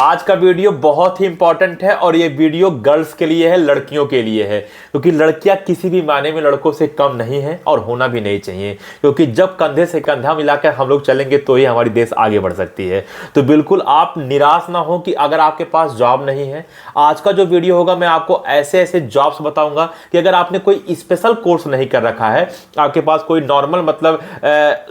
आज का वीडियो बहुत ही इंपॉर्टेंट है और ये वीडियो गर्ल्स के लिए है, लड़कियों के लिए है, क्योंकि लड़कियां किसी भी मायने में लड़कों से कम नहीं है और होना भी नहीं चाहिए, क्योंकि जब कंधे से कंधा मिलाकर हम लोग चलेंगे तो ही हमारी देश आगे बढ़ सकती है। तो बिल्कुल आप निराश ना हो कि अगर आपके पास जॉब नहीं है। आज का जो वीडियो होगा मैं आपको ऐसे ऐसे जॉब्स बताऊंगा कि अगर आपने कोई स्पेशल कोर्स नहीं कर रखा है, आपके पास कोई नॉर्मल मतलब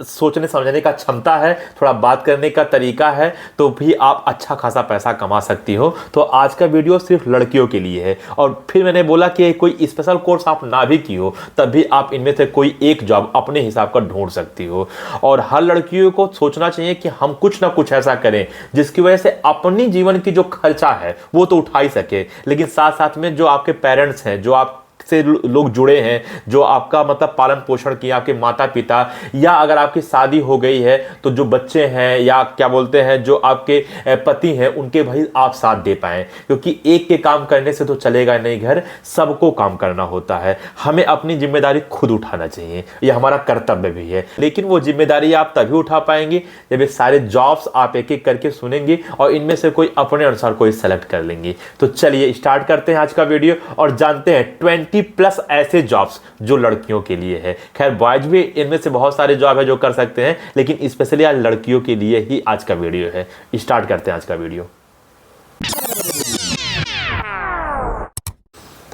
सोचने समझने का क्षमता है, थोड़ा बात करने का तरीका है, तो भी आप अच्छा खासा पैसा कमा सकती हो। तो आज का वीडियो सिर्फ लड़कियों के लिए है। और फिर मैंने बोला कि कोई स्पेशल कोर्स आप ना भी की हो तब भी आप इनमें से कोई एक जॉब अपने हिसाब का ढूंढ सकती हो। और हर लड़कियों को सोचना चाहिए कि हम कुछ ना कुछ ऐसा करें जिसकी वजह से अपनी जीवन की जो खर्चा है वो तो उठा ही सके, लेकिन साथ साथ में जो आपके पेरेंट्स हैं, जो आप से लोग जुड़े हैं, जो आपका मतलब पालन पोषण किया, आपके माता पिता, या अगर आपकी शादी हो गई है तो जो बच्चे हैं या क्या बोलते हैं जो आपके पति हैं, उनके भाई आप साथ दे पाएं। क्योंकि एक के काम करने से तो चलेगा नहीं घर, सबको काम करना होता है। हमें अपनी जिम्मेदारी खुद उठाना चाहिए, यह हमारा कर्तव्य भी है। लेकिन वो जिम्मेदारी आप तभी उठा पाएंगे जब ये सारे जॉब्स आप एक एक करके सुनेंगे और इनमें से कोई अपने अनुसार कोई सेलेक्ट कर लेंगे। तो चलिए स्टार्ट करते हैं आज का वीडियो और जानते हैं 20+ ऐसे जॉब्स जो लड़कियों के लिए है। खैर बॉयज भी इनमें से बहुत सारे जॉब है जो कर सकते हैं, लेकिन स्पेशली आज लड़कियों के लिए ही आज का वीडियो है। स्टार्ट करते हैं आज का वीडियो।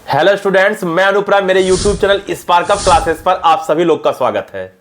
हेलो स्टूडेंट्स, मैं अनुप्रा, मेरे YouTube channel spark up classes पर आप सभी लोग का स्वागत है।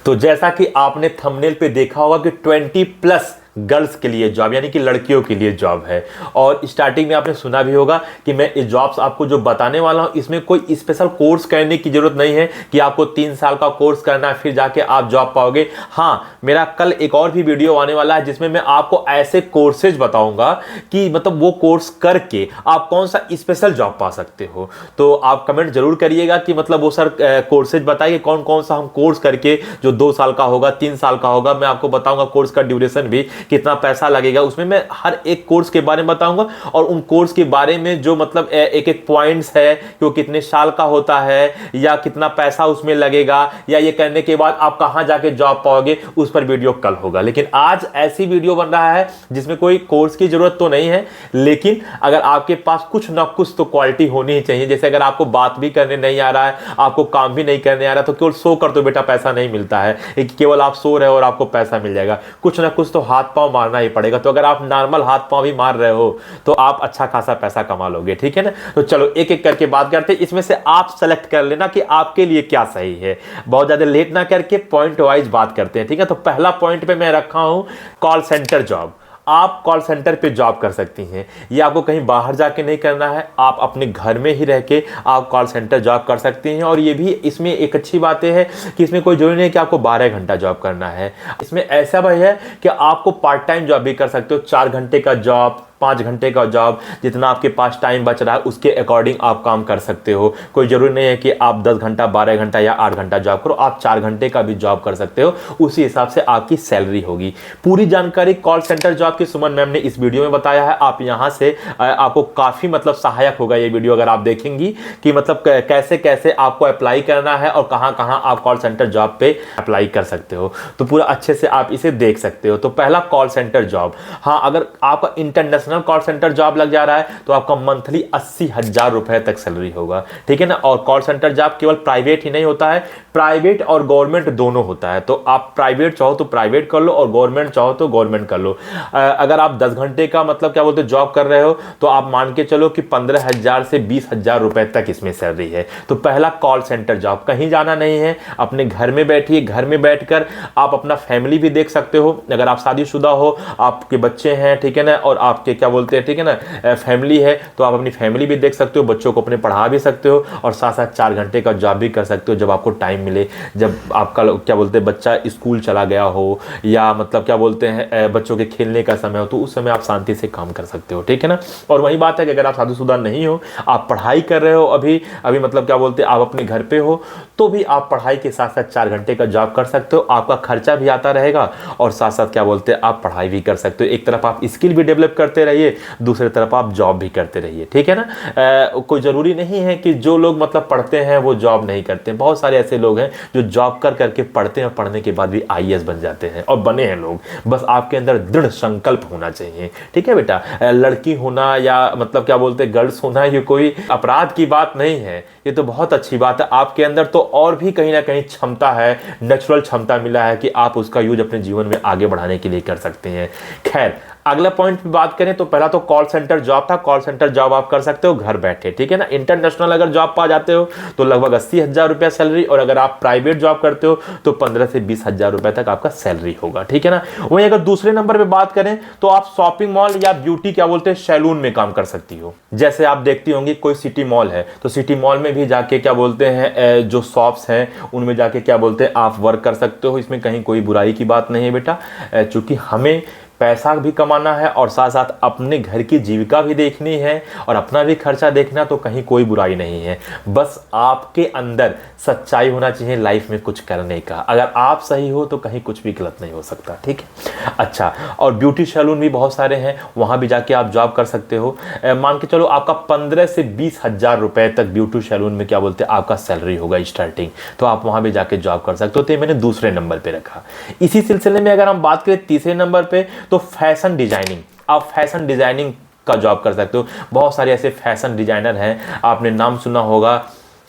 तो जैसा कि आपने थंबनेल पे देखा होगा कि 20+ गर्ल्स के लिए जॉब यानी कि लड़कियों के लिए जॉब है। और स्टार्टिंग में आपने सुना भी होगा कि मैं ये जॉब्स आपको जो बताने वाला हूं इसमें कोई स्पेशल कोर्स करने की जरूरत नहीं है कि आपको 3 साल का कोर्स करना है फिर जाके आप जॉब पाओगे। हाँ, मेरा कल एक और भी वीडियो आने वाला है जिसमें मैं आपको ऐसे कोर्सेज बताऊंगा कि मतलब वो कोर्स करके आप कौन सा स्पेशल जॉब पा सकते हो। तो आप कमेंट जरूर करिएगा कि मतलब वो सर कोर्सेज बताइए कौन कौन सा हम कोर्स करके, जो 2 साल का होगा, 3 साल का होगा। मैं आपको बताऊंगा कोर्स का ड्यूरेशन भी, कितना पैसा लगेगा, उसमें मैं हर एक कोर्स के बारे में बताऊंगा और उन कोर्स के बारे में जो मतलब एक एक पॉइंट्स है कि वो कितने साल का होता है या कितना पैसा उसमें लगेगा या ये करने के बाद आप कहां जाके जॉब पाओगे, उस पर वीडियो कल होगा। लेकिन आज ऐसी वीडियो बन रहा है जिसमें कोई कोर्स की जरूरत तो नहीं है, लेकिन अगर आपके पास कुछ ना कुछ तो क्वालिटी होनी ही चाहिए। जैसे अगर आपको बात भी करने नहीं आ रहा है, आपको काम भी नहीं करने आ रहा, तो केवल सो कर तो बेटा पैसा नहीं मिलता है कि केवल आप सो रहे हो और आपको पैसा मिल जाएगा। कुछ ना कुछ तो हाथ पांव मारना ही पड़ेगा। तो अगर आप नॉर्मल हाथ पांव भी मार रहे हो तो आप अच्छा खासा पैसा कमा लोगे, ठीक है ना। तो चलो एक एक करके बात करते हैं, इसमें से आप सेलेक्ट कर लेना कि आपके लिए क्या सही है। बहुत ज्यादा लेट ना करके पॉइंट वाइज बात करते हैं, ठीक है। तो पहला पॉइंट पे मैं रखा हूं कॉल सेंटर जॉब। आप कॉल सेंटर पे जॉब कर सकती हैं। ये आपको कहीं बाहर जाके नहीं करना है, आप अपने घर में ही रह के आप कॉल सेंटर जॉब कर सकती हैं। और ये भी इसमें एक अच्छी बात है कि इसमें कोई जरूरी नहीं है कि आपको 12 घंटा जॉब करना है। इसमें ऐसा भी है कि आपको पार्ट टाइम जॉब भी कर सकते हो, 4 घंटे का जॉब, 5 घंटे का जॉब, जितना आपके पास टाइम बच रहा है उसके अकॉर्डिंग आप काम कर सकते हो। कोई जरूरी नहीं है कि आप 10 घंटा, 12 घंटा या 8 घंटा जॉब करो, आप 4 घंटे का भी जॉब कर सकते हो, उसी हिसाब से आपकी सैलरी होगी। पूरी जानकारी कॉल सेंटर जॉब की सुमन मैम ने इस वीडियो में बताया है। आप यहां से आपको काफी मतलब सहायक होगा ये वीडियो अगर आप देखेंगी कि मतलब कैसे कैसे आपको अप्लाई करना है और कहां कहां आप कॉल सेंटर जॉब पे अप्लाई कर सकते हो। तो पूरा अच्छे से आप इसे देख सकते हो। तो पहला कॉल सेंटर जॉब, हाँ, अगर आपका इंटरनेशनल कॉल सेंटर जॉब लग जा रहा है तो आपका मंथली 80,000 रुपए तक सैलरी होगा, ठीक है ना। और कॉल सेंटर जॉब केवल प्राइवेट ही नहीं होता है, प्राइवेट और गवर्नमेंट दोनों होता है। तो आप प्राइवेट चाहो तो प्राइवेट कर लो और गवर्नमेंट चाहो तो गवर्नमेंट कर लो। अगर आप 10 घंटे का मतलब क्या बोलते जॉब कर रहे हो तो आप मान के चलो कि 15,000 से 20,000 रुपए तक इसमें सैलरी है। तो पहला कॉल सेंटर जॉब, कहीं जाना नहीं है, अपने घर में बैठिए, घर में बैठकर आप अपना फैमिली भी देख सकते हो। अगर आप शादीशुदा हो, आपके बच्चे हैं, ठीक है ना, और आपके क्या बोलते हैं, ठीक है ना, फैमिली है, तो आप अपनी फैमिली भी देख सकते हो, बच्चों को अपने पढ़ा भी सकते हो और साथ साथ 4 घंटे का जॉब भी कर सकते हो जब आपको टाइम मिले। जब आपका क्या बोलते हैं बच्चा स्कूल चला गया हो या मतलब क्या बोलते हैं बच्चों के खेलने का समय हो, तो उस समय आप शांति से काम कर सकते हो, ठीक है ना। और वही बात है कि अगर आप शादीशुदा नहीं हो, आप पढ़ाई कर रहे हो, अभी अभी मतलब क्या बोलते हैं आप अपने घर पे हो, तो भी आप पढ़ाई के साथ साथ 4 घंटे का जॉब कर सकते हो। आपका खर्चा भी आता रहेगा और साथ साथ क्या बोलते हैं आप पढ़ाई भी कर सकते हो। एक तरफ आप स्किल भी डेवलप करते रहिए, दूसरी तरफ आप जॉब भी करते रहिए, ठीक है ना। कोई ज़रूरी नहीं है कि जो लोग मतलब पढ़ते हैं वो जॉब नहीं करते। बहुत सारे ऐसे लोग हैं जो जॉब कर करके पढ़ते हैं, पढ़ने के बाद भी आईएएस बन जाते हैं और बने हैं लोग। बस आपके अंदर दृढ़ संकल्प होना चाहिए, ठीक है बेटा। लड़की होना या मतलब क्या बोलते हैं गर्ल्स होना, ये कोई अपराध की बात नहीं है, ये तो बहुत अच्छी बात है। आपके अंदर तो और भी कहीं ना कहीं क्षमता है, नेचुरल क्षमता मिला है कि आप उसका यूज अपने जीवन में आगे बढ़ाने के लिए कर सकते हैं। खैर, अगला पॉइंट पे बात करें तो पहला तो कॉल सेंटर जॉब था। कॉल सेंटर जॉब आप कर सकते हो घर बैठे, ठीक है ना। इंटरनेशनल अगर जॉब पा जाते हो तो लगभग 80,000 रुपया सैलरी, और अगर आप प्राइवेट जॉब करते हो तो 15 से 20,000 रुपए तक आपका सैलरी होगा, ठीक है ना। वहीं अगर दूसरे नंबर पे बात करें तो आप शॉपिंग मॉल या ब्यूटी क्या बोलते हैं सैलून में काम कर सकती हो। जैसे आप देखती होंगी कोई सिटी मॉल है तो सिटी मॉल में भी जाके क्या बोलते हैं जो शॉप्स हैं उनमें जाके क्या बोलते हैं आप वर्क कर सकते हो। इसमें कहीं कोई बुराई की बात नहीं है बेटा, चूंकि हमें पैसा भी कमाना है और साथ साथ अपने घर की जीविका भी देखनी है और अपना भी खर्चा देखना, तो कहीं कोई बुराई नहीं है। बस आपके अंदर सच्चाई होना चाहिए लाइफ में कुछ करने का। अगर आप सही हो तो कहीं कुछ भी गलत नहीं हो सकता, ठीक है। अच्छा, और ब्यूटी सैलून भी बहुत सारे हैं, वहाँ भी जाके आप जॉब कर सकते हो। मान के चलो आपका 15 से 20,000 रुपए तक ब्यूटी सैलून में क्या बोलते हैं आपका सैलरी होगा स्टार्टिंग, तो आप वहाँ भी जाके जॉब कर सकते हो। तो मैंने दूसरे नंबर पर रखा। इसी सिलसिले में अगर हम बात करें तीसरे नंबर पर तो फैशन डिजाइनिंग, आप फैशन डिजाइनिंग का जॉब कर सकते हो। बहुत सारे ऐसे फैशन डिजाइनर हैं, आपने नाम सुना होगा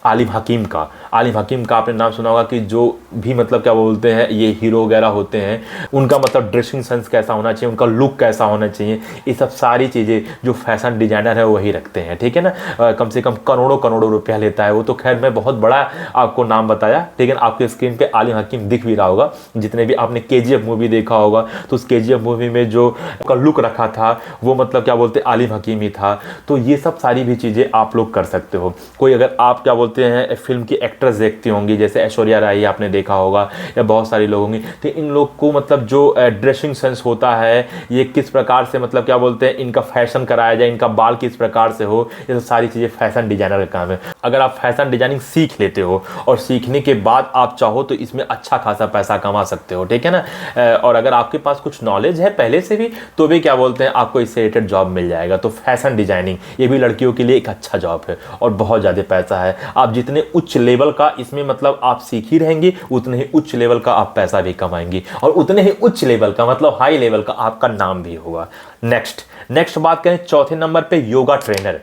आलिम हकीम का। आलिम हकीम का आपने नाम सुना होगा कि जो भी मतलब क्या बोलते हैं ये हीरो वगैरह होते हैं, उनका मतलब ड्रेसिंग सेंस कैसा होना चाहिए, उनका लुक कैसा होना चाहिए, ये सब सारी चीज़ें जो फैशन डिजाइनर है वही रखते हैं, ठीक है ना। कम से कम करोड़ों करोड़ों रुपया लेता है वो। तो खैर मैं बहुत बड़ा आपको नाम बताया, लेकिन आपके स्क्रीन पर आलिम हकीम दिख भी रहा होगा। जितने भी आपने KGF मूवी देखा होगा तो उस KGF मूवी में जो का लुक रखा था वो मतलब क्या बोलते आलिम हकीम ही था। तो ये सब सारी भी चीज़ें आप लोग कर सकते हो। कोई अगर आप क्या बोलते हैं फिल्म की एक्ट्रेस देखती होंगी, जैसे ऐश्वर्या राय आपने देखा होगा या बहुत सारी लोग होंगी, तो इन लोग को मतलब जो ड्रेसिंग सेंस होता है, ये किस प्रकार से मतलब क्या बोलते हैं इनका फैशन कराया जाए, इनका बाल किस प्रकार से हो, ये तो सारी चीज़ें फैशन डिजाइनर का काम है। अगर आप फैशन डिजाइनिंग सीख लेते हो और सीखने के बाद आप चाहो तो इसमें अच्छा खासा पैसा कमा सकते हो, ठीक है ना। और अगर आपके पास कुछ नॉलेज है पहले से भी तो भी क्या बोलते हैं आपको इससे रिलेटेड जॉब मिल जाएगा। तो फैशन डिजाइनिंग ये भी लड़कियों के लिए एक अच्छा जॉब है और बहुत ज़्यादा पैसा है। आप जितने उच्च लेवल का इसमें मतलब आप सीख ही रहेंगे, उतने ही उच्च लेवल का आप पैसा भी कमाएंगे और उतने ही उच्च लेवल का मतलब हाई लेवल का आपका नाम भी होगा। नेक्स्ट बात करें चौथे नंबर पे योगा ट्रेनर।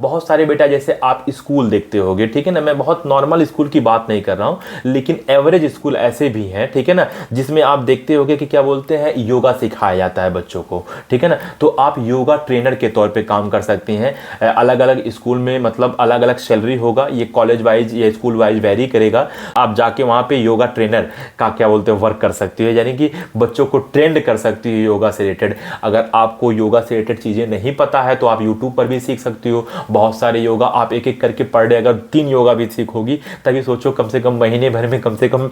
बहुत सारे बेटा जैसे आप स्कूल देखते होगे, ठीक है ना। मैं बहुत नॉर्मल स्कूल की बात नहीं कर रहा हूँ, लेकिन एवरेज स्कूल ऐसे भी हैं, ठीक है ना, जिसमें आप देखते होगे कि क्या बोलते हैं योगा सिखाया जाता है बच्चों को, ठीक है ना। तो आप योगा ट्रेनर के तौर पे काम कर सकती हैं। अलग अलग स्कूल में मतलब अलग अलग सैलरी होगा, ये कॉलेज वाइज या स्कूल वाइज वेरी करेगा। आप जाके वहाँ पे योगा ट्रेनर का क्या बोलते हैं वर्क कर सकती है, यानी कि बच्चों को ट्रेंड कर सकती है योगा से रिलेटेड। अगर आपको योगा से रिलेटेड चीज़ें नहीं पता है तो आप यूट्यूब पर भी सीख सकती हो। बहुत सारे योगा आप एक एक करके पर डे अगर 3 योगा भी सीखोगी तभी सोचो कम से कम महीने भर में कम से कम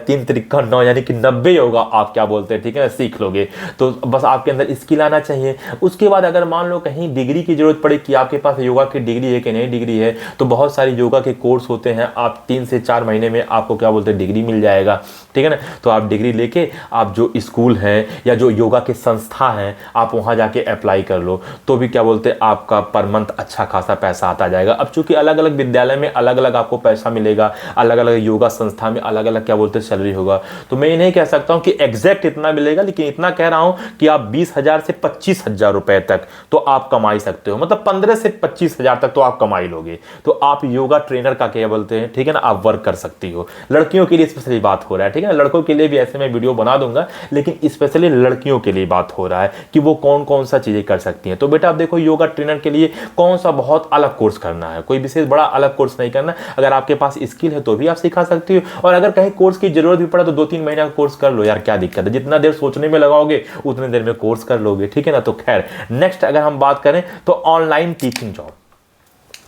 3 त्रिका 9 यानी कि 90 योगा आप क्या बोलते हैं, ठीक है ना, सीख लोगे। तो बस आपके अंदर स्किल आना चाहिए। उसके बाद अगर मान लो कहीं डिग्री की जरूरत पड़े कि आपके पास योगा की डिग्री है कि नहीं डिग्री है, तो बहुत सारी योगा के कोर्स होते हैं। आप 3 से 4 महीने में आपको क्या बोलते हैं डिग्री मिल जाएगा, ठीक है ना। तो आप डिग्री लेके आप जो स्कूल है या जो योगा के संस्था हैं आप वहाँ जाके अप्लाई कर लो, तो भी क्या बोलते हैं आपका पर मंथ अच्छा खासा पैसा आता जाएगा। अब चूंकि अलग अलग विद्यालय में अलग अलग आपको पैसा मिलेगा, अलग अलग योगा संस्था में अलग अलग क्या बोलते हैं सैलरी होगा, तो मैं ये नहीं कह सकता हूं कि एग्जैक्ट इतना मिलेगा, लेकिन इतना कह रहा हूं कि आप 20,000 से 25,000 रुपए तक तो आप कमाई सकते हो। मतलब 15 से 25,000 तक तो आप कमाई लोगे। तो आप योगा ट्रेनर का क्या बोलते हैं, ठीक है ना, आप वर्क कर सकती हो। लड़कियों के लिए स्पेशली बात हो रहा है, ठीक है ना। लड़कों के लिए भी ऐसे मैं वीडियो बना दूंगा, लेकिन स्पेशली लड़कियों के लिए बात हो रहा है कि वो कौन कौन सा चीजें कर सकती हैं। तो बेटा आप देखो योगा ट्रेनर के लिए कौन सा बहुत अलग कोर्स करना है, कोई विशेष बड़ा अलग कोर्स नहीं करना। अगर आपके पास स्किल है तो भी आप सिखा सकती हो, और अगर कहीं कोर्स की जरूरत भी पड़ा तो 2-3 महीने का कोर्स कर लो यार, क्या दिक्कत है। जितना देर सोचने में लगाओगे उतने देर में कोर्स कर लोगे, ठीक है ना। तो खैर नेक्स्ट अगर हम बात करें तो ऑनलाइन टीचिंग जॉब।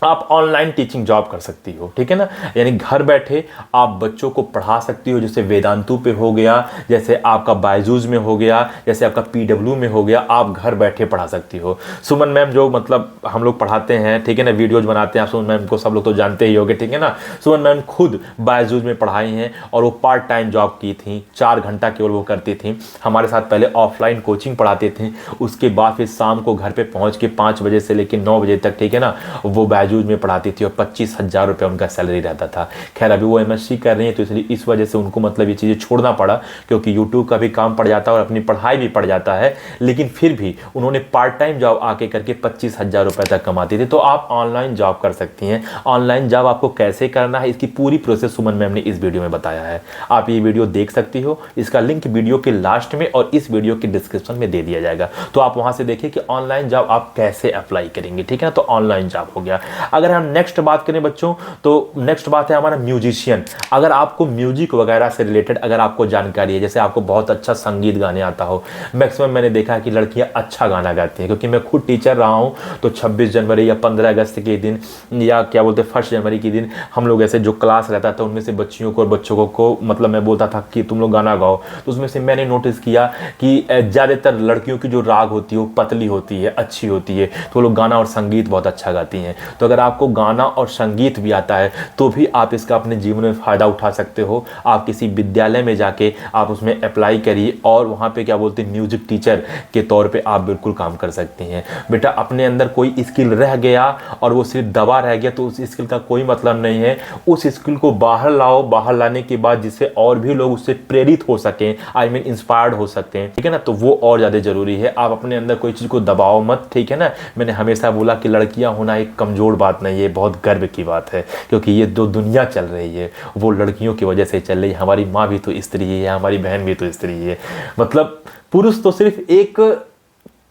आप ऑनलाइन टीचिंग जॉब कर सकती हो, ठीक है ना। यानी घर बैठे आप बच्चों को पढ़ा सकती हो, जैसे वेदांतु पे हो गया, जैसे आपका बायजूस में हो गया, जैसे आपका पीडब्ल्यू में हो गया, आप घर बैठे पढ़ा सकती हो। सुमन मैम जो मतलब हम लोग पढ़ाते हैं, ठीक है ना, वीडियोज बनाते हैं, आप सुमन मैम को सब लोग तो जानते ही होंगे, ठीक है ना। सुमन मैम खुद बायजूस में पढ़ाई हैं और वो पार्ट टाइम जॉब की थी, 4 घंटा केवल वो करती थी। हमारे साथ पहले ऑफलाइन कोचिंग पढ़ाते थे, उसके बाद फिर शाम को घर पर पहुँच के 5 बजे से लेकर 9 बजे तक, ठीक है ना, वो बायजूस में पढ़ाती थी और 25,000 रुपये उनका सैलरी रहता था। खैर अभी वो एमएससी कर रही है, तो इसलिए इस वजह से उनको मतलब ये चीज़ें छोड़ना पड़ा, क्योंकि यूट्यूब का भी काम पड़ जाता है और अपनी पढ़ाई भी पड़ जाता है। लेकिन फिर भी उन्होंने पार्ट टाइम जॉब आके करके 25,000 रुपये तक कमाती थी। तो आप ऑनलाइन जॉब कर सकती हैं। ऑनलाइन जॉब आपको कैसे करना है, इसकी पूरी प्रोसेस सुमन मैम ने इस वीडियो में बताया है। आप ये वीडियो देख सकती हो, इसका लिंक वीडियो के लास्ट में और इस वीडियो के डिस्क्रिप्शन में दे दिया जाएगा, तो आप वहां से देखिए कि ऑनलाइन जॉब आप कैसे अप्लाई करेंगे, ठीक है ना। तो ऑनलाइन जॉब हो गया। अगर हम नेक्स्ट बात करें बच्चों, तो नेक्स्ट बात है हमारा म्यूजिशियन। अगर आपको म्यूजिक वगैरह से रिलेटेड अगर आपको जानकारी है, जैसे आपको बहुत अच्छा संगीत गाने आता हो, मैक्सिमम मैंने देखा है कि लड़कियां अच्छा गाना गाती हैं, क्योंकि मैं खुद टीचर रहा हूं, तो 26 जनवरी या 15 अगस्त के दिन या क्या बोलते 1 जनवरी के दिन हम लोग ऐसे जो क्लास रहता था उनमें से बच्चियों को और बच्चों को मतलब मैं बोलता था कि तुम लोग गाना गाओ। तो उसमें से मैंने नोटिस किया कि ज़्यादातर लड़कियों की जो राग होती है वो पतली होती है, अच्छी होती है, तो वो लोग गाना और संगीत बहुत अच्छा गाती हैं। तो अगर आपको गाना और संगीत भी आता है तो भी आप इसका अपने जीवन में फ़ायदा उठा सकते हो। आप किसी विद्यालय में जाके आप उसमें अप्लाई करिए और वहाँ पे क्या बोलते हैं म्यूजिक टीचर के तौर पे आप बिल्कुल काम कर सकती हैं। बेटा अपने अंदर कोई स्किल रह गया और वो सिर्फ दबा रह गया तो उस स्किल का कोई मतलब नहीं है। उस स्किल को बाहर लाओ, बाहर लाने के बाद जिससे और भी लोग उससे प्रेरित हो सकें, आई मीन इंस्पायर्ड हो सकते हैं, ठीक है ना, तो वो और ज़्यादा ज़रूरी है। आप अपने अंदर कोई चीज़ को दबाओ मत, ठीक है ना। मैंने हमेशा बोला कि लड़कियाँ होना एक कमज़ोर बात नहीं है, बहुत गर्व की बात है, क्योंकि ये जो दुनिया चल रही है वो लड़कियों की वजह से चल रही है। हमारी माँ भी तो स्त्री है, हमारी बहन भी तो स्त्री है। मतलब पुरुष तो सिर्फ एक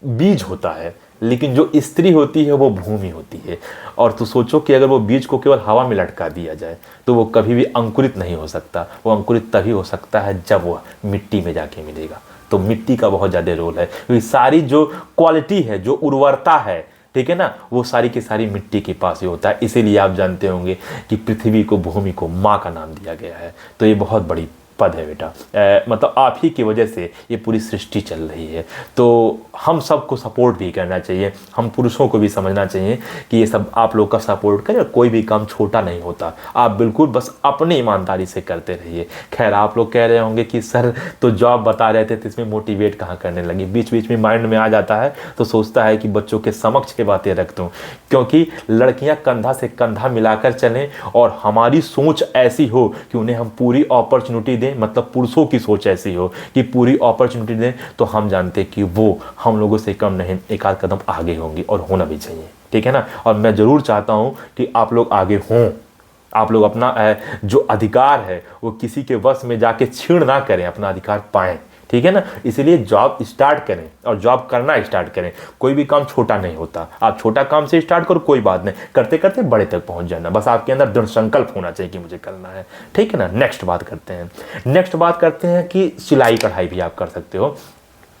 बीज होता है, लेकिन जो स्त्री होती है वो भूमि होती है। और तो सोचो कि अगर वो बीज को केवल हवा में लटका दिया जाए तो वो कभी भी अंकुरित नहीं हो सकता। वो अंकुरित तभी हो सकता है जब वो मिट्टी में जाके मिलेगा। तो मिट्टी का बहुत ज़्यादा रोल है, क्योंकि सारी जो क्वालिटी है, जो उर्वरता है, ठीक है ना, वो सारी की सारी मिट्टी के पास ही होता है। इसीलिए आप जानते होंगे कि पृथ्वी को, भूमि को माँ का नाम दिया गया है। तो ये बहुत बड़ी पद है बेटा, मतलब आप ही की वजह से ये पूरी सृष्टि चल रही है। तो हम सबको सपोर्ट भी करना चाहिए, हम पुरुषों को भी समझना चाहिए कि ये सब आप लोग का सपोर्ट करें। और कोई भी काम छोटा नहीं होता, आप बिल्कुल बस अपनी ईमानदारी से करते रहिए। खैर आप लोग कह रहे होंगे कि सर तो जॉब बता रहे थे तो इसमें मोटिवेट कहाँ करने लगे। बीच बीच में माइंड में आ जाता है तो सोचता है कि बच्चों के समक्ष के बातें रख दूँ, क्योंकि लड़कियाँ कंधा से कंधा मिलाकर चलें और हमारी सोच ऐसी हो कि उन्हें हम पूरी अपॉर्चुनिटी दें, मतलब पुरुषों की सोच ऐसी हो कि पूरी अपॉर्चुनिटी दें, तो हम जानते हैं कि वो हम लोगों से कम नहीं, एक आध कदम आगे होंगी और होना भी चाहिए, ठीक है ना। और मैं ज़रूर चाहता हूं कि आप लोग आगे हों, आप लोग अपना जो अधिकार है वो किसी के वश में जाके छीन ना करें, अपना अधिकार पाएं, ठीक है ना। इसलिए जॉब स्टार्ट करें और जॉब करना स्टार्ट करें। कोई भी काम छोटा नहीं होता, आप छोटा काम से स्टार्ट करो, कोई बात नहीं, करते करते बड़े तक पहुंच जाना। बस आपके अंदर दृढ़ संकल्प होना चाहिए कि मुझे करना है, ठीक है ना। नेक्स्ट बात करते हैं कि सिलाई कढ़ाई भी आप कर सकते हो।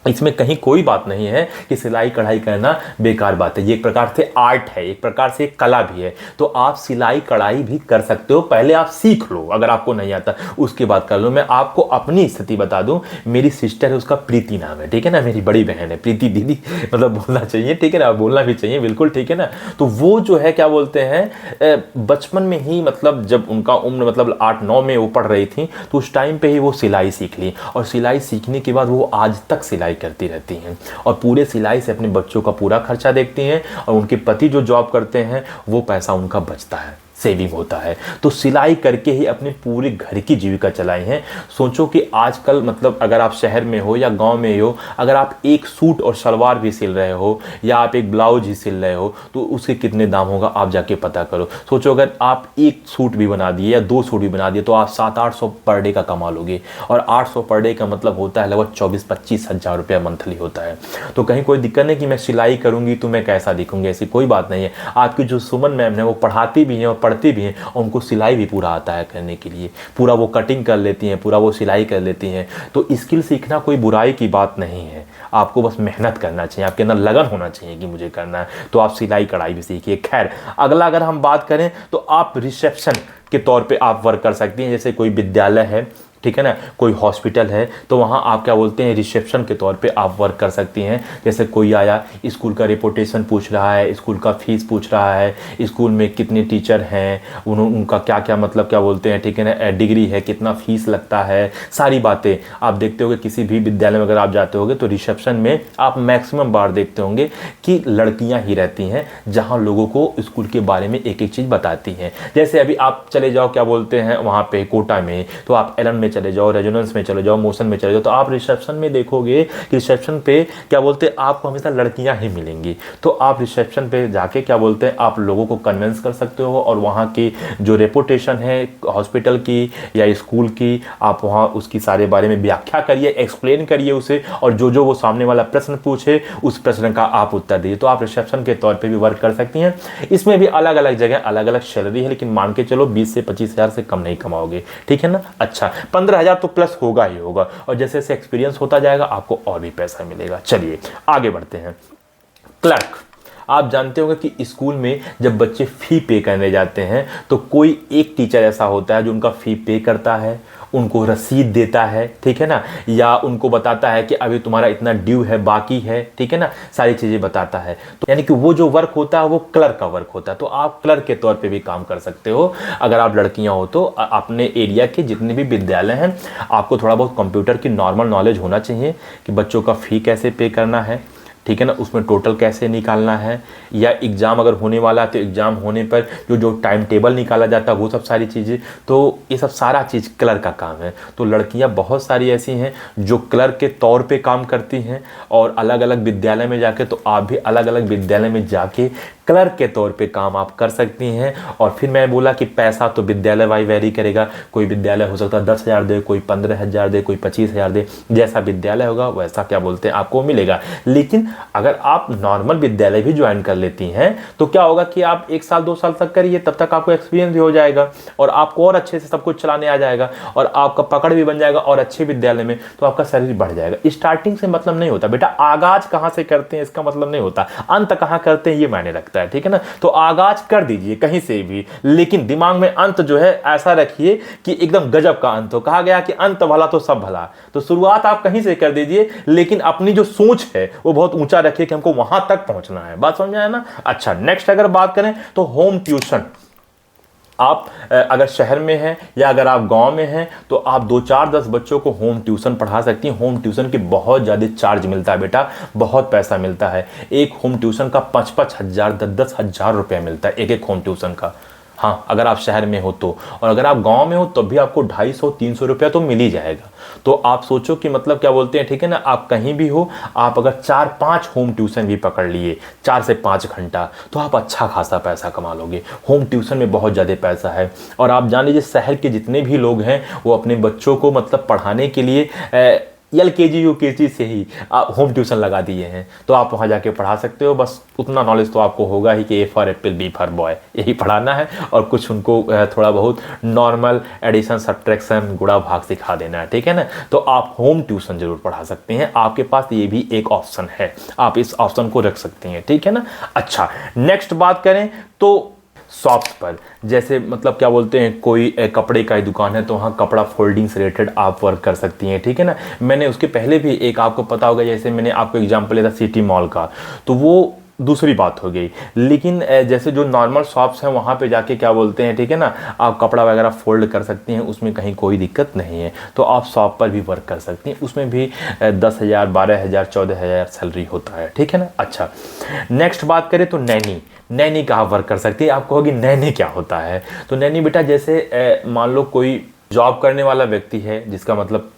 इसमें कहीं कोई बात नहीं है कि सिलाई कढ़ाई करना बेकार बात है। ये एक प्रकार से आर्ट है, एक प्रकार से एक कला भी है। तो आप सिलाई कढ़ाई भी कर सकते हो। पहले आप सीख लो, अगर आपको नहीं आता उसके बाद कर लो। मैं आपको अपनी स्थिति बता दूं, मेरी सिस्टर है, उसका प्रीति नाम है, ठीक है ना, मेरी बड़ी बहन है प्रीति दीदी, मतलब बोलना चाहिए, ठीक है ना, बोलना भी चाहिए, बिल्कुल ठीक है ना। तो वो जो है क्या बोलते हैं, बचपन में ही मतलब जब उनका उम्र मतलब 8-9 में वो पढ़ रही थी तो उस टाइम पे ही वो सिलाई सीख ली, और सिलाई सीखने के बाद वो आज तक सिलाई करती रहती हैं और पूरे सिलाई से अपने बच्चों का पूरा खर्चा देखती हैं। और उनके पति जो जॉब करते हैं वो पैसा उनका बचता है, सेविंग होता है। तो सिलाई करके ही अपने पूरे घर की जीविका चलाई हैं। सोचो कि आजकल मतलब अगर आप शहर में हो या गांव में हो, अगर आप एक सूट और सलवार भी सिल रहे हो या आप एक ब्लाउज ही सिल रहे हो तो उसके कितने दाम होगा आप जाके पता करो। सोचो अगर आप एक सूट भी बना दिए या 2 सूट भी बना दिए तो आप 700-800 पर डे का कमा लोगे, और 800 पर डे का मतलब होता है लगभग 24-25 हज़ार रुपया मंथली होता है। तो कहीं कोई दिक्कत नहीं कि मैं सिलाई करूँगी तो मैं कैसा दिखूँगी, ऐसी कोई बात नहीं है। आपकी जो सुमन मैम है वो पढ़ाती भी हैं और पढ़ती भी हैं और उनको सिलाई भी पूरा आता है करने के लिए, पूरा वो कटिंग कर लेती हैं, पूरा वो सिलाई कर लेती हैं। तो स्किल सीखना कोई बुराई की बात नहीं है, आपको बस मेहनत करना चाहिए, आपके अंदर लगन होना चाहिए कि मुझे करना है, तो आप सिलाई कढ़ाई भी सीखिए। खैर, अगला अगर हम बात करें तो आप रिसेप्शन के तौर पे आप वर्क कर सकती हैं। जैसे कोई विद्यालय है, ठीक है ना, कोई हॉस्पिटल है, तो वहाँ आप क्या बोलते हैं, रिसेप्शन के तौर पे आप वर्क कर सकती हैं। जैसे कोई आया, स्कूल का रिपोर्टेशन पूछ रहा है, स्कूल का फीस पूछ रहा है, स्कूल में कितने टीचर हैं, उनका क्या क्या मतलब क्या बोलते हैं, ठीक है ना, डिग्री है, कितना फीस लगता है, सारी बातें आप देखते होंगे। किसी भी विद्यालय में अगर आप जाते होंगे तो रिसेप्शन में आप मैक्सिमम बार देखते होंगे कि लड़कियाँ ही रहती हैं, जहाँ लोगों को स्कूल के बारे में एक एक चीज़ बताती हैं। जैसे अभी आप चले जाओ, क्या बोलते हैं, वहाँ पे कोटा में, तो आप एलन में चले जाओ, रेजोनेंस में चले जाओ, मोशन में चले जाओ, तो आप रिसेप्शन में देखोगे कि रिसेप्शन पे क्या बोलते हैं, आपको हमेशा लड़कियां ही मिलेंगी। तो आप रिसेप्शन पे जाके क्या बोलते हैं, आप लोगों को कन्विंस कर सकते हो, और वहाँ की जो रेपुटेशन है हॉस्पिटल की या स्कूल की, आप वहाँ उसकी सारे बारे में व्याख्या करिए, एक्सप्लेन करिए उसे, और जो वो सामने वाला प्रश्न पूछे उस प्रश्न का आप उत्तर दीजिए। तो आप रिसेप्शन के तौर पर भी वर्क कर सकती हैं। इसमें भी अलग अलग जगह अलग अलग सैलरी है, लेकिन मान के चलो 20 से 25 हज़ार से कम नहीं कमाओगे, ठीक है ना। अच्छा, 15,000 तो प्लस होगा ही होगा, और जैसे जैसे एक्सपीरियंस होता जाएगा आपको और भी पैसा मिलेगा। चलिए आगे बढ़ते हैं। क्लर्क, आप जानते होंगे कि स्कूल में जब बच्चे फ़ी पे करने जाते हैं तो कोई एक टीचर ऐसा होता है जो उनका फ़ी पे करता है, उनको रसीद देता है, ठीक है ना, या उनको बताता है कि अभी तुम्हारा इतना ड्यू है, बाकी है, ठीक है ना, सारी चीज़ें बताता है। तो यानी कि वो जो वर्क होता है वो क्लर्क का वर्क होता है। तो आप क्लर्क के तौर पे भी काम कर सकते हो। अगर आप लड़कियां हो तो अपने एरिया के जितने भी विद्यालय हैं, आपको थोड़ा बहुत कंप्यूटर की नॉर्मल नॉलेज होना चाहिए कि बच्चों का फ़ी कैसे पे करना है, ठीक है ना, उसमें टोटल कैसे निकालना है, या एग्ज़ाम अगर होने वाला है तो एग्ज़ाम होने पर जो टाइम टेबल निकाला जाता है वो सब सारी चीज़ें। तो ये सब सारा चीज़ क्लर्क का काम है। तो लड़कियां बहुत सारी ऐसी हैं जो क्लर्क के तौर पे काम करती हैं, और अलग अलग विद्यालय में जाके, तो आप भी अलग अलग विद्यालय में जाके क्लर्क के तौर पे काम आप कर सकती हैं। और फिर मैं बोला कि पैसा तो विद्यालय वाई वेरी करेगा, कोई विद्यालय हो सकता है 10,000 दे, कोई 15,000 दे, कोई 25,000 दे, जैसा विद्यालय होगा वैसा क्या बोलते हैं आपको मिलेगा। लेकिन अगर आप नॉर्मल विद्यालय भी ज्वाइन कर लेती हैं तो क्या होगा कि आप 1 साल 2 साल तक करिए, तब तक आपको एक्सपीरियंस भी हो जाएगा और आपको और अच्छे से सब कुछ चलाने आ जाएगा, और आपका पकड़ भी बन जाएगा, और अच्छे विद्यालय में तो आपका सैलरी बढ़ जाएगा। स्टार्टिंग से मतलब नहीं होता बेटा, आगाज कहाँ से करते हैं इसका मतलब नहीं होता, अंत कहाँ करते हैं ये मायने रखता है, ठीक है ना। तो आगाज कर दीजिए कहीं से भी, लेकिन दिमाग में अंत जो है ऐसा रखिए कि एकदम गजब का अंत हो। कहा गया कि अंत भला तो सब भला, तो शुरुआत आप कहीं से कर दीजिए, लेकिन अपनी जो सोच है वो बहुत ऊंचा रखिए कि हमको वहां तक पहुंचना है। बात समझ में आया ना। अच्छा, नेक्स्ट अगर बात करें तो होम ट्यूशन। आप अगर शहर में हैं या अगर आप गांव में हैं तो आप 2-4-10 बच्चों को होम ट्यूशन पढ़ा सकती हैं। होम ट्यूशन की बहुत ज़्यादा चार्ज मिलता है बेटा, बहुत पैसा मिलता है। एक होम ट्यूशन का 5-5 हज़ार 10-10 हज़ार रुपया मिलता है एक होम ट्यूशन का। हाँ, अगर आप शहर में हो तो, और अगर आप गांव में हो तब भी आपको 250-300 रुपया तो मिल ही जाएगा। तो आप सोचो कि मतलब क्या बोलते हैं, ठीक है ना, आप कहीं भी हो, आप अगर 4-5 होम ट्यूशन भी पकड़ लिए 4 से 5 घंटा, तो आप अच्छा खासा पैसा कमा लोगे। होम ट्यूशन में बहुत ज़्यादा पैसा है। और आप जान लीजिए शहर के जितने भी लोग हैं वो अपने बच्चों को मतलब पढ़ाने के लिए LKG UKG से ही होम ट्यूशन लगा दिए हैं। तो आप वहाँ जाके पढ़ा सकते हो। बस उतना नॉलेज तो आपको होगा ही कि A for Apple, B for boy, यही पढ़ाना है, और कुछ उनको थोड़ा बहुत नॉर्मल एडिशन सब्ट्रैक्शन गुणा भाग सिखा देना है, ठीक है ना। तो आप होम ट्यूशन जरूर पढ़ा सकते हैं, आपके पास ये भी एक ऑप्शन है, आप इस ऑप्शन को रख सकते हैं, ठीक है ना। अच्छा, नेक्स्ट बात करें तो शॉप्स पर, जैसे मतलब क्या बोलते हैं, कोई कपड़े का ही दुकान है तो वहाँ कपड़ा फोल्डिंग से रिलेटेड आप वर्क कर सकती हैं, ठीक है ना। मैंने उसके पहले भी एक आपको पता होगा, जैसे मैंने आपको एग्जांपल लिया था सिटी मॉल का, तो वो दूसरी बात हो गई। लेकिन जैसे जो नॉर्मल शॉप्स हैं वहाँ पे जाके क्या बोलते हैं, ठीक है ना, आप कपड़ा वगैरह फोल्ड कर सकती हैं, उसमें कहीं कोई दिक्कत नहीं है। तो आप शॉप पर भी वर्क कर सकती हैं, उसमें भी 10,000 12,000 14,000 सैलरी होता है, ठीक है ना। अच्छा, नेक्स्ट बात करें तो नैनी का आप वर्क कर सकती है। आप कहोगी नैनी क्या होता है, तो नैनी बेटा जैसे मान लो कोई जॉब करने वाला व्यक्ति है जिसका मतलब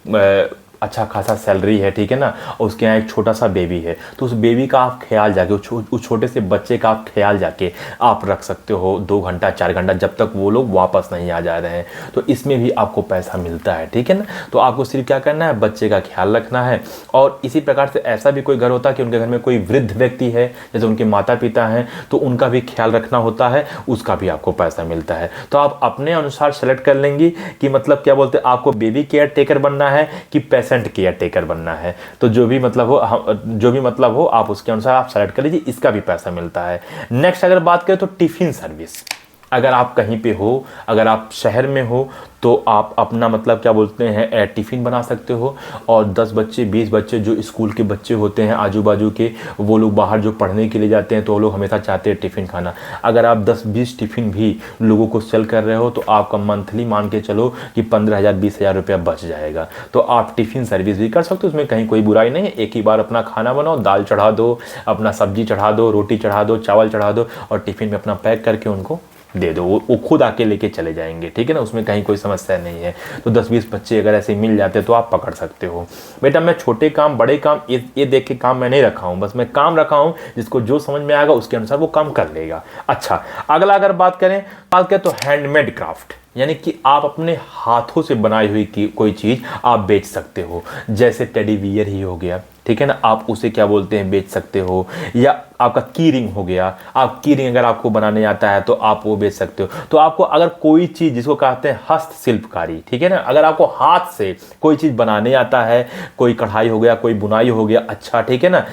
अच्छा खासा सैलरी है, ठीक है ना, और उसके यहाँ एक छोटा सा बेबी है, तो उस बेबी का आप ख्याल जाके, उस छोटे से बच्चे का आप ख्याल जाके आप रख सकते हो 2 घंटा 4 घंटा, जब तक वो लोग वापस नहीं आ जा रहे हैं। तो इसमें भी आपको पैसा मिलता है, ठीक है ना। तो आपको सिर्फ क्या करना है, बच्चे का ख्याल रखना है। और इसी प्रकार से ऐसा भी कोई घर होता है कि उनके घर में कोई वृद्ध व्यक्ति है, जैसे उनके माता पिता हैं, तो उनका भी ख्याल रखना होता है, उसका भी आपको पैसा मिलता है। तो आप अपने अनुसार सेलेक्ट कर लेंगी कि मतलब क्या बोलते हैं, आपको बेबी केयर टेकर बनना है कि पेशेंट केयर टेकर बनना है। तो जो भी मतलब हो आप उसके अनुसार आप सेलेक्ट कर लीजिए, इसका भी पैसा मिलता है। नेक्स्ट अगर बात करें तो टिफिन सर्विस। अगर आप कहीं पे हो, अगर आप शहर में हो, तो आप अपना मतलब क्या बोलते हैं टिफ़िन बना सकते हो। और 10 बच्चे 20 बच्चे जो स्कूल के बच्चे होते हैं आजू बाजू के, वो लोग बाहर जो पढ़ने के लिए जाते हैं, तो वो लोग हमेशा चाहते हैं टिफ़िन खाना। अगर आप 10-20 टिफ़िन भी लोगों को सेल कर रहे हो, तो आपका मंथली मान के चलो कि 15,000-20,000 रुपया बच जाएगा। तो आप टिफ़िन सर्विस भी कर सकते हो, उसमें कहीं कोई बुराई नहीं है। एक ही बार अपना खाना बनाओ, दाल चढ़ा दो, अपना सब्जी चढ़ा दो, रोटी चढ़ा दो, चावल चढ़ा दो, और टिफ़िन में अपना पैक करके उनको दे दो, वो खुद आके लेके चले जाएंगे, ठीक है ना, उसमें कहीं कोई समस्या नहीं है। तो 10-20 बच्चे अगर ऐसे मिल जाते तो आप पकड़ सकते हो। बेटा मैं छोटे काम बड़े काम ये देख के काम मैं नहीं रखा हूँ, बस मैं काम रखा हूँ, जिसको जो समझ में आएगा उसके अनुसार वो काम कर लेगा। अच्छा, अगला अगर बात करें तो हैंडमेड क्राफ्ट, यानी कि आप अपने हाथों से बनाई हुई कोई चीज़ आप बेच सकते हो। जैसे टेडी बियर ही हो गया, ठीक है ना, आप उसे क्या बोलते हैं बेच सकते हो। या आपका की रिंग हो गया, आप की रिंग अगर आपको बनाने आता है तो आप वो बेच सकते हो। तो आपको अगर कोई चीज़ जिसको कहते हैं हस्तशिल्पकारी, ठीक है ना, अगर आपको हाथ से कोई चीज़ बनाने आता है, कोई कढ़ाई हो गया, कोई बुनाई हो गया, अच्छा ठीक है ना,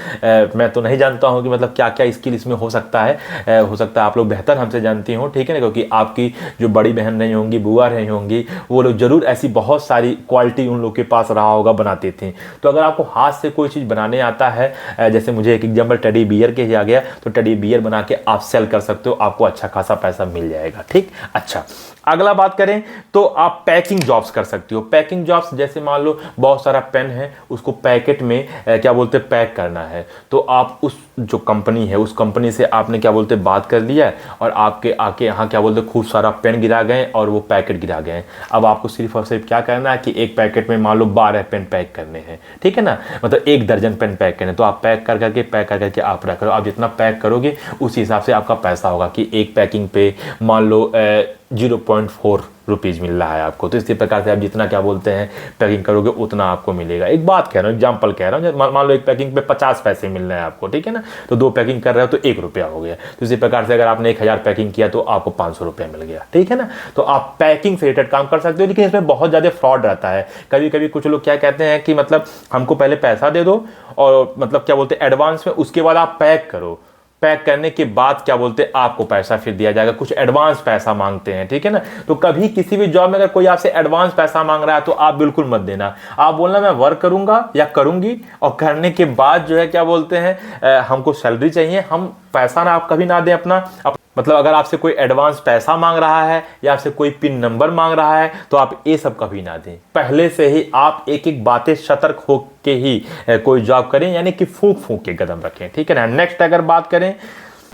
मैं तो नहीं जानता हूँ कि मतलब क्या क्या स्किल इसमें हो सकता है, हो सकता है आप लोग बेहतर हमसे जानती हो, ठीक है ना, क्योंकि आपकी जो बड़ी बहन नहीं होंगी, बुआ रही होंगी, वो लोग जरूर ऐसी बहुत सारी क्वालिटी उन लोग के पास रहा होगा, बनाते थे। तो अगर आपको हाथ से कोई चीज़ बनाने आता है, जैसे मुझे एक एग्जाम्पल टेडी बियर के आ गया, तो टेडी बियर बना के आप सेल कर सकते हो, आपको अच्छा खासा पैसा मिल जाएगा, ठीक। अच्छा, अगला बात करें तो आप पैकिंग जॉब्स कर सकते हो। पैकिंग जॉब्स जैसे मान लो बहुत सारा पेन है, उसको पैकेट में क्या बोलते हैं पैक करना है, तो आप उस जो कंपनी है उस कंपनी से आपने क्या बोलते बात कर लिया, और आपके आके यहाँ क्या बोलते खूब सारा पेन गिरा गए और वो पैकेट गिरा गए। अब आपको सिर्फ और सिर्फ क्या करना है कि एक पैकेट में मान लो 12 पेन पैक करने हैं, ठीक है ना, मतलब 1 दर्जन पेन पैक करने, तो आप पैक कर करके आप रख लो। आप जितना पैक करोगे उस हिसाब से आपका पैसा होगा कि एक पैकिंग पे मान लो 0.4 रुपीज़ मिल रहा है आपको। तो इसी प्रकार से आप जितना क्या बोलते हैं पैकिंग करोगे उतना आपको मिलेगा। एक बात कह रहा हूँ, एग्जांपल कह रहा हूँ, मान लो एक पैकिंग पे 50 पैसे मिल रहे हैं आपको, ठीक है ना, तो 2 पैकिंग कर रहे हो तो 1 रुपया हो गया। तो इसी प्रकार से अगर आपने 1000 पैकिंग किया तो आपको 500 रुपया मिल गया, ठीक है ना। तो आप पैकिंग से रिलेटेड काम कर सकते हो, लेकिन इसमें बहुत ज़्यादा फ्रॉड रहता है। कभी कभी कुछ लोग क्या कहते हैं कि मतलब हमको पहले पैसा दे दो और मतलब क्या बोलते हैं एडवांस में, उसके बाद आप पैक करो, पैक करने के बाद क्या बोलते हैं आपको पैसा फिर दिया जाएगा। कुछ एडवांस पैसा मांगते हैं, ठीक है ना। तो कभी किसी भी जॉब में अगर कोई आपसे एडवांस पैसा मांग रहा है तो आप बिल्कुल मत देना। आप बोलना मैं वर्क करूंगा या करूंगी, और करने के बाद जो है क्या बोलते हैं हमको सैलरी चाहिए, हम पैसा ना आप कभी ना दें अपना। मतलब अगर आपसे कोई एडवांस पैसा मांग रहा है या आपसे कोई पिन नंबर मांग रहा है तो आप ये सब कभी ना दें। पहले से ही आप एक एक बातें सतर्क होके ही कोई जॉब करें, यानी कि फूंक फूंक के कदम रखें, ठीक है ना। नेक्स्ट अगर बात करें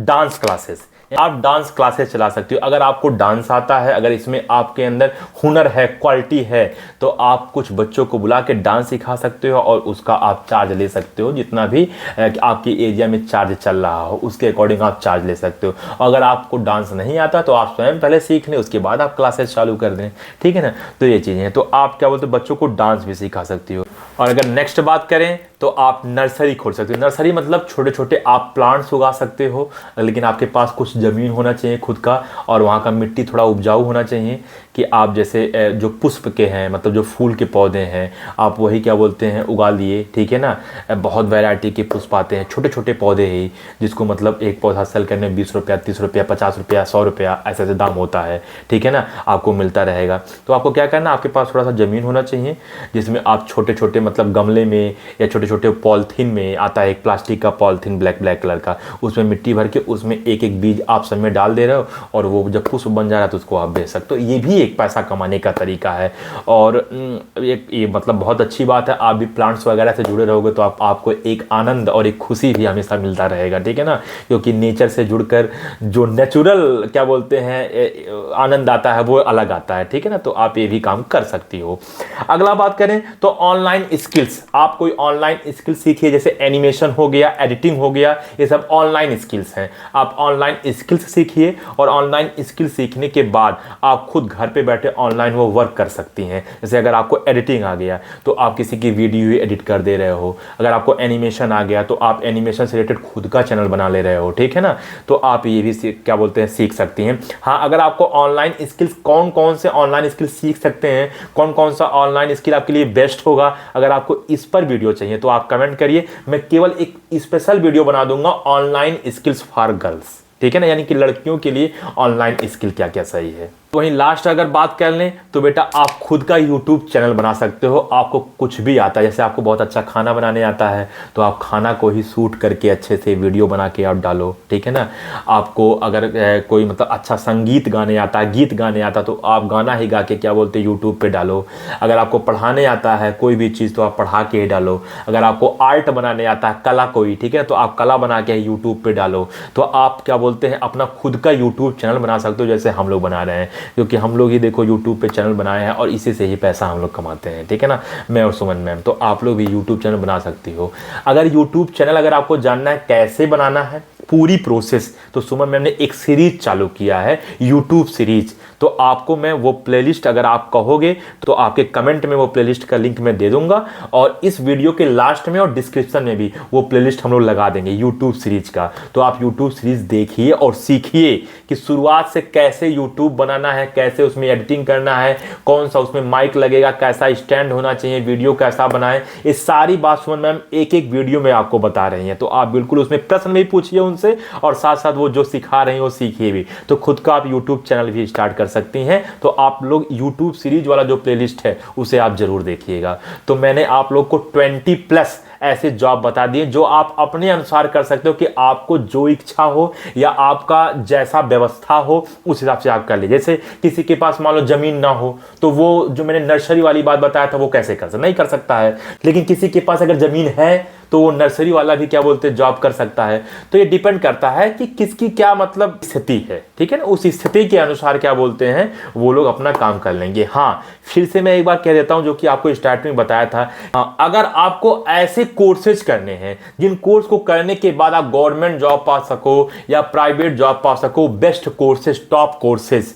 डांस क्लासेस, आप डांस क्लासेस चला सकते हो। अगर आपको डांस आता है, अगर इसमें आपके अंदर हुनर है, क्वालिटी है, तो आप कुछ बच्चों को बुला के डांस सिखा सकते हो और उसका आप चार्ज ले सकते हो। जितना भी आपकी एरिया में चार्ज चल रहा हो उसके अकॉर्डिंग आप चार्ज ले सकते हो। अगर आपको डांस नहीं आता तो आप स्वयं पहले सीख लें, उसके बाद आप क्लासेस चालू कर दें, ठीक है ना। तो ये चीज़ें हैं, तो आप क्या बोलते हो बच्चों को डांस भी सिखा सकती हो। और अगर नेक्स्ट बात करें तो आप नर्सरी खोल सकते हो। नर्सरी मतलब छोटे छोटे आप प्लांट्स उगा सकते हो, लेकिन आपके पास कुछ ज़मीन होना चाहिए खुद का, और वहाँ का मिट्टी थोड़ा उपजाऊ होना चाहिए कि आप जैसे जो पुष्प के हैं, मतलब जो फूल के पौधे हैं, आप वही क्या बोलते हैं उगा लिए, ठीक है ना। बहुत वैरायटी के पुष्प आते हैं, छोटे छोटे पौधे ही, जिसको मतलब एक पौधा सेल करने में 20 रुपया, 30 रुपया, 50 रुपया, 100 रुपया ऐसे ऐसे दाम होता है, ठीक है ना, आपको मिलता रहेगा। तो आपको क्या करना, आपके पास थोड़ा सा ज़मीन होना चाहिए जिसमें आप छोटे छोटे मतलब गमले में या छोटे छोटे पॉलीथीन में आता है, एक प्लास्टिक का पॉलीथीन ब्लैक कलर का, उसमें मिट्टी भर के उसमें एक एक बीज आप सब में डाल दे रहे हो और वो जब पुष्प बन जा रहा है तो उसको आप बेच सकते हो। ये भी एक पैसा कमाने का तरीका है और ये मतलब बहुत अच्छी बात है। आप भी प्लांट्स वगैरह से जुड़े रहोगे तो आपको एक आनंद और एक खुशी भी हमेशा मिलता रहेगा, ठीक है ना, क्योंकि नेचर से जुड़कर जो नेचुरल क्या बोलते हैं आनंद आता है वो अलग आता है, ठीक है ना। तो आप ये भी काम कर सकती हो। अगला बात करें तो ऑनलाइन स्किल्स, आप कोई ऑनलाइन स्किल सीखिए, जैसे एनिमेशन हो गया, एडिटिंग हो गया, ये सब ऑनलाइन स्किल्स हैं। आप ऑनलाइन स्किल्स सीखिए और ऑनलाइन स्किल सीखने के बाद आप खुद घर पे बैठे ऑनलाइन वो वर्क कर सकती हैं। जैसे अगर आपको एडिटिंग आ गया तो आप किसी की वीडियो एडिट कर दे रहे हो, अगर आपको एनिमेशन आ गया तो आप एनिमेशन से रिलेटेड खुद का चैनल बना ले रहे हो, ठीक है ना, तो आप ये भी क्या बोलते हैं सीख सकती हैं। हाँ, अगर आपको ऑनलाइन स्किल्स कौन कौन से ऑनलाइन स्किल सीख सकते हैं, कौन कौन सा ऑनलाइन स्किल आपके लिए बेस्ट होगा, अगर आपको इस पर वीडियो चाहिए तो आप कमेंट करिए, मैं केवल एक स्पेशल वीडियो बना दूंगा ऑनलाइन स्किल्स फॉर गर्ल्स, ठीक है ना, यानी कि लड़कियों के लिए ऑनलाइन स्किल क्या क्या सही है। वहीं लास्ट अगर बात कर लें तो बेटा आप खुद का YouTube चैनल बना सकते हो। आपको कुछ भी आता है, जैसे आपको बहुत अच्छा खाना बनाने आता है तो आप खाना को ही शूट करके अच्छे से वीडियो बना के आप डालो, ठीक है ना। आपको अगर कोई मतलब अच्छा संगीत गाने आता है, गीत गाने आता है तो आप गाना ही गा के क्या बोलते हैं YouTube पे डालो। अगर आपको पढ़ाने आता है कोई भी चीज़ तो आप पढ़ा के ही डालो। अगर आपको आर्ट बनाने आता है, कला कोई, ठीक है, तो आप कला बना के ही YouTube पे डालो। तो आप क्या बोलते हैं अपना खुद का YouTube चैनल बना सकते हो, जैसे हम लोग बना रहे हैं, क्योंकि हम लोग ही देखो YouTube पे चैनल बनाए हैं और इसी से ही पैसा हम लोग कमाते हैं, ठीक है ना, मैं और सुमन मैम। तो आप लोग भी YouTube चैनल बना सकती हो। अगर YouTube चैनल अगर आपको जानना है कैसे बनाना है पूरी प्रोसेस, तो सुमन मैम ने एक सीरीज चालू किया है YouTube सीरीज, तो आपको मैं वो प्लेलिस्ट अगर आप कहोगे तो आपके कमेंट में वो प्लेलिस्ट का लिंक मैं दे दूंगा और इस वीडियो के लास्ट में और डिस्क्रिप्शन में भी वो प्लेलिस्ट हम लोग लगा देंगे YouTube सीरीज का। तो आप YouTube सीरीज देखिए और सीखिए कि शुरुआत से कैसे YouTube बनाना है, कैसे उसमें एडिटिंग करना है, कौन सा उसमें माइक लगेगा, कैसा स्टैंड होना चाहिए, वीडियो कैसा बनाए, ये सारी बात सुमन मैम एक एक वीडियो में आपको बता रही हैं। तो आप बिल्कुल उसमें प्रश्न भी पूछिए उनसे और साथ साथ वो जो सिखा रहे हैं वो सीखिए भी। तो खुद का आप YouTube चैनल भी स्टार्ट कर सकती हैं। तो आप लोग YouTube सीरीज वाला जो प्लेलिस्ट है उसे आप जरूर देखिएगा। तो मैंने आप लोग को 20+ ऐसे जॉब बता दिए जो आप अपने अनुसार कर सकते हो कि आपको जो इच्छा हो या आपका जैसा व्यवस्था हो उस हिसाब से आप कर लीजिए। जैसे किसी के पास मान लो जमीन ना हो तो वो जो मैंने नर्सरी वाली बात बताया था वो कैसे कर सकता, नहीं कर सकता है। लेकिन किसी के पास अगर जमीन है तो वो नर्सरी वाला भी क्या बोलते हैं जॉब कर सकता है। तो ये डिपेंड करता है कि किसकी क्या मतलब स्थिति है, ठीक है ना, उस स्थिति के अनुसार क्या बोलते हैं वो लोग अपना काम कर लेंगे। हाँ, फिर से मैं एक बार कह देता हूं जो कि आपको स्टार्टिंग में बताया था, अगर आपको ऐसे कोर्सेज करने हैं जिन कोर्स को करने के बाद आप गवर्नमेंट जॉब पा सको या प्राइवेट जॉब पा सको, बेस्ट कोर्सेज, टॉप कोर्सेज,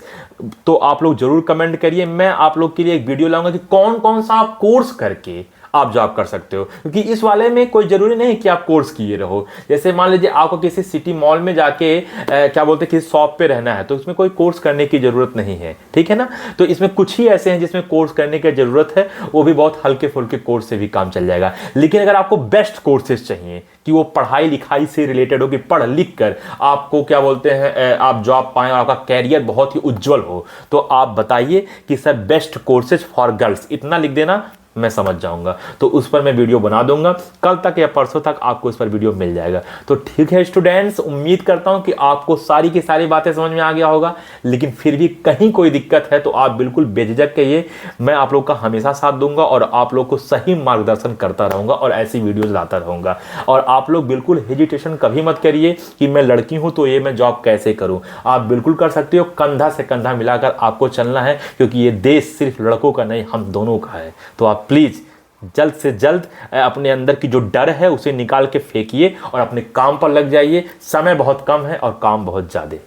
तो आप लोग जरूर कमेंट करिए। मैं आप लोग के लिए एक वीडियो लाऊंगा कि कौन कौन सा आप कोर्स करके आप जॉब कर सकते हो, क्योंकि इस वाले में कोई जरूरी नहीं कि आप कोर्स किए रहो। जैसे मान लीजिए आपको किसी सिटी मॉल में जाके क्या बोलते हैं किसी शॉप पे रहना है तो उसमें कोई कोर्स करने की जरूरत नहीं है, ठीक है ना। तो इसमें कुछ ही ऐसे हैं जिसमें कोर्स करने की जरूरत है, वो भी बहुत हल्के फुल्के कोर्स से भी काम चल जाएगा। लेकिन अगर आपको बेस्ट कोर्सेज चाहिए कि वो पढ़ाई लिखाई से रिलेटेड हो, कि पढ़ लिख कर आपको क्या बोलते हैं आप जॉब पाएं और आपका कैरियर बहुत ही उज्जवल हो, तो आप बताइए कि sir best courses for girls, इतना लिख देना, मैं समझ जाऊंगा। तो उस पर मैं वीडियो बना दूंगा, कल तक या परसों तक आपको इस पर वीडियो मिल जाएगा। तो ठीक है स्टूडेंट्स, उम्मीद करता हूं कि आपको सारी की सारी बातें समझ में आ गया होगा। लेकिन फिर भी कहीं कोई दिक्कत है तो आप बिल्कुल बेझिझक कहिए, मैं आप लोग का हमेशा साथ दूंगा और आप लोग को सही मार्गदर्शन करता रहूंगा और ऐसी वीडियोज लाता रहूंगा। और आप लोग बिल्कुल हेजिटेशन कभी मत करिए कि मैं लड़की हूं तो ये मैं जॉब कैसे करूं। आप बिल्कुल कर सकते हो, कंधा से कंधा मिलाकर आपको चलना है, क्योंकि ये देश सिर्फ लड़कों का नहीं हम दोनों का है। तो आप प्लीज जल्द से जल्द अपने अंदर की जो डर है उसे निकाल के फेंकिए और अपने काम पर लग जाइए। समय बहुत कम है और काम बहुत ज्यादा।